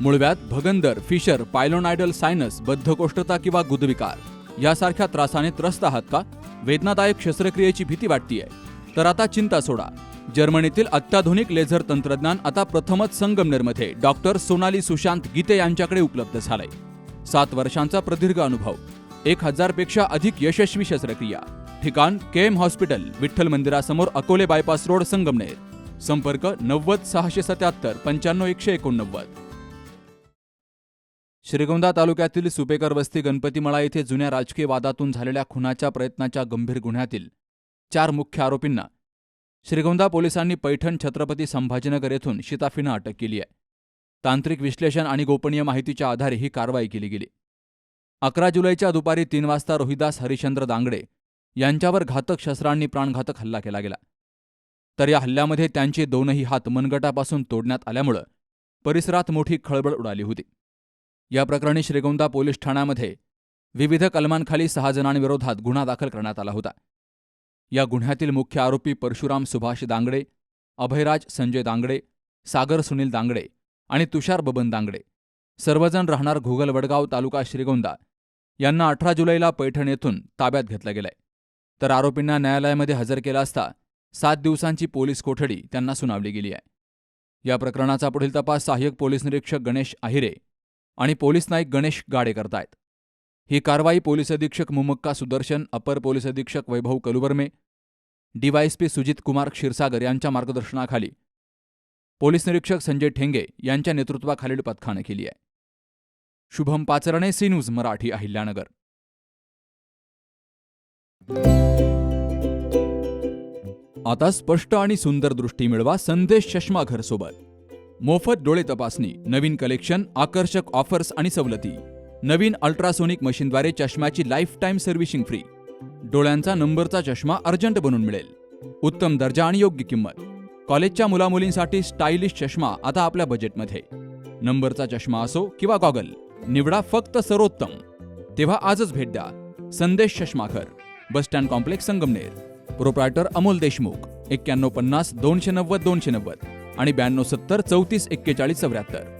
मूळव्याध, भगंदर, fissure, पायलोनायडल sinus, बद्धकोष्ठता किंवा गुदविकार यासारख्या त्रासाने त्रस्त आहात का? वेदनादायक शस्त्रक्रियेची भीती वाटतेय? तर आता चिंता सोडा. जर्मनीतील अत्याधुनिक लेझर तंत्रज्ञान आता प्रथमच संगमनेरमध्ये डॉक्टर सोनाली सुशांत गीते यांच्याकडे उपलब्ध झालंय. 7 वर्षांचा प्रदीर्घ अनुभव, 1000 पेक्षा अधिक यशस्वी शस्त्रक्रिया. ठिकाण केएम हॉस्पिटल, विठ्ठल मंदिरासमोर, अकोले बायपास रोड, संगमनेर. संपर्क 90 677 95 189. श्रीगोंदा तालुक्यातील सुपेकर वस्ती गणपतीमळा येथे जुन्या राजकीय वादातून झालेल्या खुनाच्या प्रयत्नाच्या गंभीर गुन्ह्यातील 4 मुख्य आरोपींना श्रीगोंदा पोलिसांनी पैठण, छत्रपती संभाजीनगर येथून शिताफीनं अटक केली आहे. तांत्रिक विश्लेषण आणि गोपनीय माहितीच्या आधारे ही कारवाई केली गेली. 11 जुलैच्या दुपारी 3 वाजता रोहिदास हरिश्चंद्र दांगडे यांच्यावर घातक शस्त्रांनी प्राणघातक हल्ला केला गेला. तर या हल्ल्यामध्ये त्यांचे 2ही हात मनगटापासून तोडण्यात आल्यामुळं परिसरात मोठी खळबळ उडाली होती. या प्रकरणी श्रीगोंदा पोलीस ठाण्यामध्ये विविध कलमांखाली 6 जणांविरोधात गुन्हा दाखल करण्यात आला होता. या गुन्ह्यातील मुख्य आरोपी परशुराम सुभाष दांगडे, अभयराज संजय दांगडे, सागर सुनील दांगडे आणि तुषार बबन दांगडे सर्वजण राहणार घोगल वडगाव, तालुका श्रीगोंदा यांना 18 जुलैला पैठण येथून ताब्यात घेतलं गेलंय. तर आरोपींना न्यायालयामध्ये हजर केला असता 7 दिवसांची पोलीस कोठडी त्यांना सुनावली गेली आहे. या प्रकरणाचा पुढील तपास सहाय्यक पोलीस निरीक्षक गणेश आहिरे आणि पोलीस नाईक गणेश गाडे करतायत. ही कारवाई पोलीस अधीक्षक मुमक्का सुदर्शन, अपर पोलीस अधीक्षक वैभव कलुबर्मे, डीवायएसपी सुजित कुमार क्षीरसागर यांच्या मार्गदर्शनाखाली पोलीस निरीक्षक संजय ठेंगे यांच्या नेतृत्वाखालील पथकानं केली आहे. Shubham Pacharne, C news Marathi, Ahilyanagar. आता स्पष्ट आणि सुंदर दृष्टी मिळवा संदेश चष्माघर सोबत. मोफत डोळे तपासणी, नवीन कलेक्शन, आकर्षक ऑफर्स आणि सवलती. नवीन अल्ट्रासोनिक मशीनद्वारे चष्म्याची लाईफ टाईम सर्व्हिसिंग फ्री. डोळ्यांचा नंबरचा चष्मा अर्जंट बनून मिळेल. उत्तम दर्जा आणि योग्य किंमत. कॉलेजच्या मुलामुलींसाठी स्टायलिश चष्मा आता आपल्या बजेटमध्ये. नंबरचा चष्मा असो किंवा गॉगल, निवडा फक्त सर्वोत्तम. तेव्हा आजच भेट द्या. Sandesh Chashmaghar, bus stand complex, Sangamner. Proprietor Amol Deshmukh. 9150 290 290 आणि 9270 34 41 74.